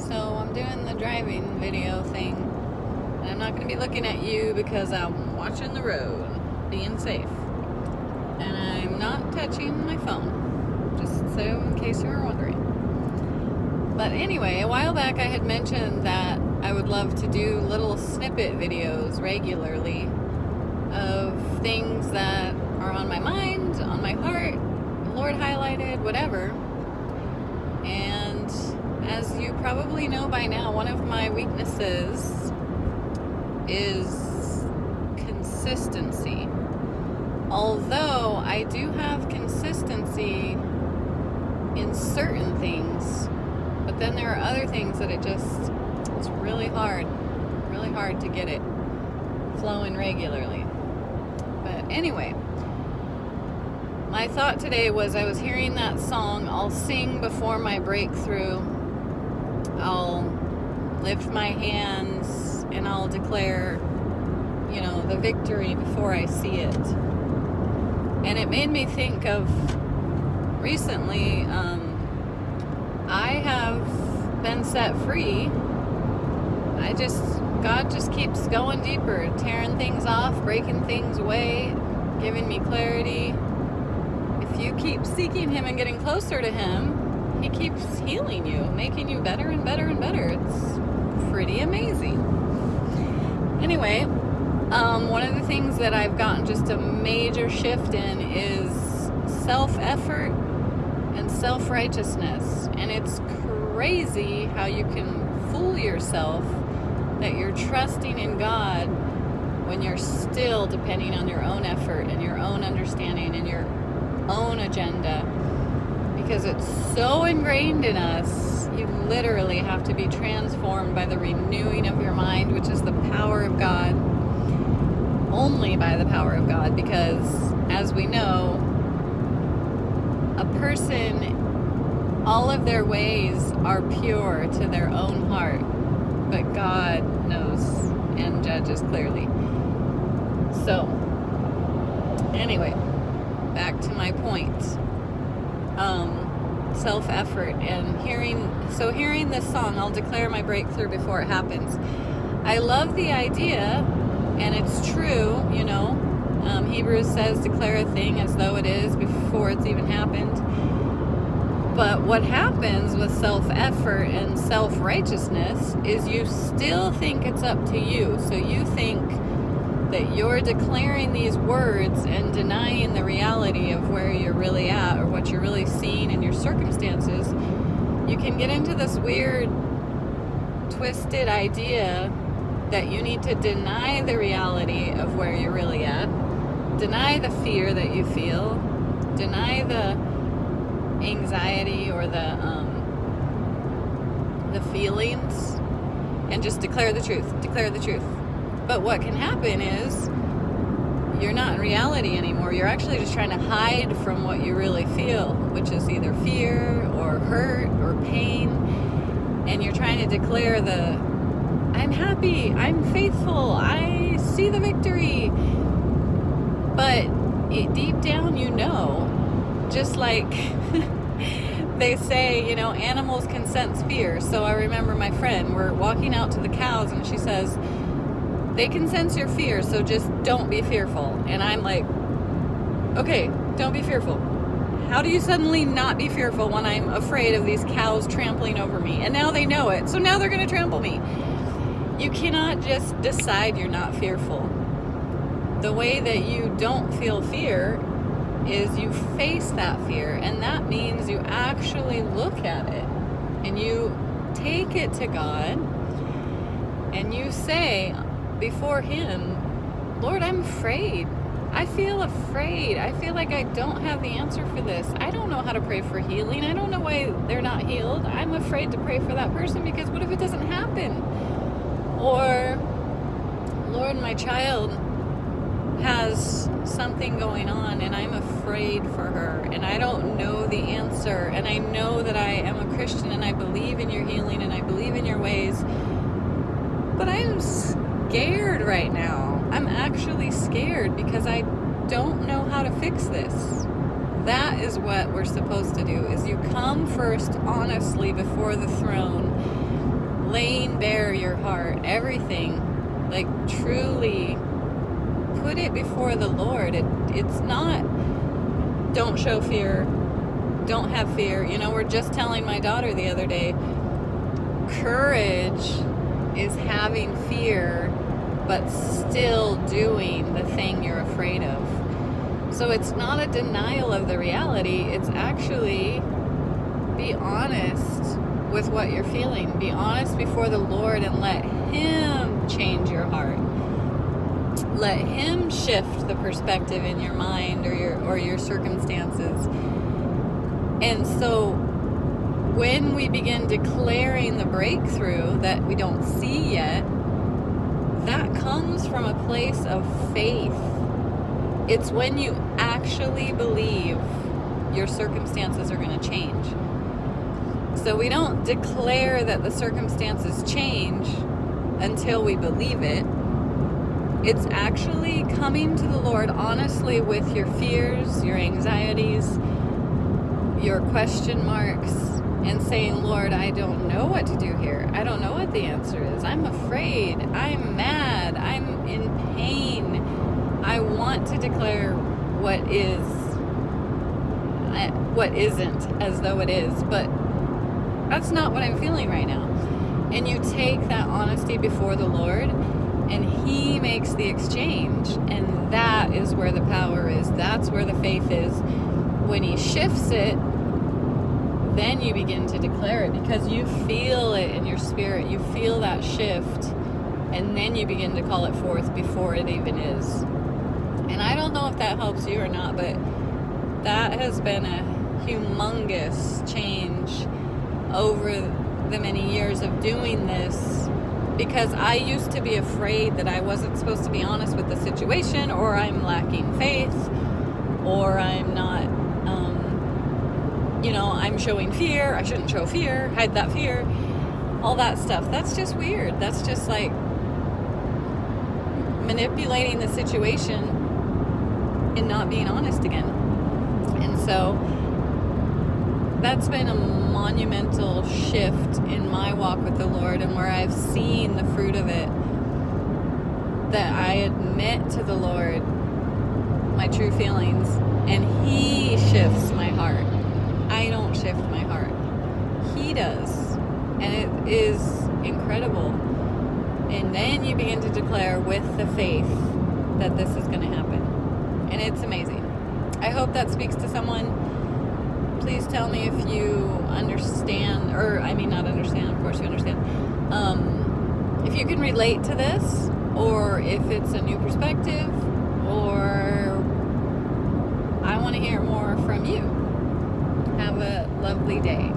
So I'm doing the driving video thing, and I'm not going to be looking at you because I'm watching the road, being safe. And I'm not touching my phone, just so in case you were wondering. But anyway, a while back I had mentioned that I would love to do little snippet videos regularly of things that are on my mind, on my heart, the Lord highlighted, whatever. And as you probably know by now, one of my weaknesses is consistency. Although I do have consistency in certain things, but then there are other things that it's really hard to get it flowing regularly. But anyway, my thought today was I was hearing that song, I'll sing before my breakthrough. I'll lift my hands and I'll declare, the victory before I see it. And it made me think of recently, I have been set free. God just keeps going deeper, tearing things off, breaking things away, giving me clarity. If you keep seeking Him and getting closer to Him, He keeps healing you, making you better and better and better. It's pretty amazing. Anyway, one of the things that I've gotten just a major shift in is self-effort and self-righteousness. And it's crazy how you can fool yourself that you're trusting in God when you're still depending on your own effort and your own understanding and your own agenda. Because it's so ingrained in us, you literally have to be transformed by the renewing of your mind, which is the power of God. Only by the power of God, because as we know, a person, all of their ways are pure to their own heart, but God knows and judges clearly. So, anyway, back to my point. Self-effort and hearing this song, I'll declare my breakthrough before it happens. I love the idea, and it's true, Hebrews says declare a thing as though it is before it's even happened. But what happens with self-effort and self-righteousness is you still think it's up to you. So you think that you're declaring these words and denying the reality of where you're really at or what you're really seeing in your circumstances. You can get into this weird, twisted idea that you need to deny the reality of where you're really at, deny the fear that you feel, deny the anxiety or the feelings, and just declare the truth. But what can happen is you're not in reality anymore. You're actually just trying to hide from what you really feel, which is either fear or hurt or pain. And you're trying to declare I'm happy, I'm faithful, I see the victory. But deep down, just like they say, animals can sense fear. So I remember my friend, we're walking out to the cows and she says, they can sense your fear, so just don't be fearful. And I'm like, okay, don't be fearful. How do you suddenly not be fearful when I'm afraid of these cows trampling over me? And now they know it, so now they're going to trample me. You cannot just decide you're not fearful. The way that you don't feel fear is you face that fear, and that means you actually look at it and you take it to God and you say before Him, Lord, I'm afraid. I feel afraid. I feel like I don't have the answer for this. I don't know how to pray for healing. I don't know why they're not healed. I'm afraid to pray for that person because what if it doesn't happen? Or, Lord, my child has something going on and I'm afraid for her and I don't know the answer, and I know that I am a Christian and I believe in your healing and I believe in your ways, but I am scared right now. I'm actually scared because I don't know how to fix this. That is what we're supposed to do, is you come first honestly before the throne laying bare your heart, everything, like truly put it before the Lord. It's not, don't show fear, don't have fear. You know, we're just telling my daughter the other day, courage is having fear, but still doing the thing you're afraid of. So it's not a denial of the reality. It's actually be honest with what you're feeling. Be honest before the Lord and let Him change your heart. Let Him shift the perspective in your mind or your circumstances. And so when we begin declaring the breakthrough that we don't see yet, that comes from a place of faith. It's when you actually believe your circumstances are going to change. So we don't declare that the circumstances change until we believe it. It's actually coming to the Lord honestly with your fears, your anxieties, your question marks, and saying, Lord, I don't know what to do here. I don't know what the answer is. I'm afraid. I'm mad. I'm in pain. I want to declare what isn't as though it is, but that's not what I'm feeling right now. And you take that honesty before the Lord, and He makes the exchange, and that is where the power is. That's where the faith is. When He shifts it, then you begin to declare it, because you feel it in your spirit. You feel that shift, and then you begin to call it forth before it even is. And I don't know if that helps you or not, but that has been a humongous change over the many years of doing this, because I used to be afraid that I wasn't supposed to be honest with the situation, or I'm lacking faith, or I'm not, I'm showing fear. I shouldn't show fear, hide that fear, all that stuff. That's just weird. That's just like manipulating the situation and not being honest again. And so that's been a monumental shift in my walk with the Lord, and where I've seen the fruit of it, that I admit to the Lord my true feelings, and He shifts my heart. I don't shift my heart. He does. And it is incredible. And then you begin to declare with the faith that this is going to happen. And it's amazing. I hope that speaks to someone. Please tell me if you understand, or I mean not understand, of course you understand. If you can relate to this, or if it's a new perspective, or I want to hear more from you. Have a lovely day.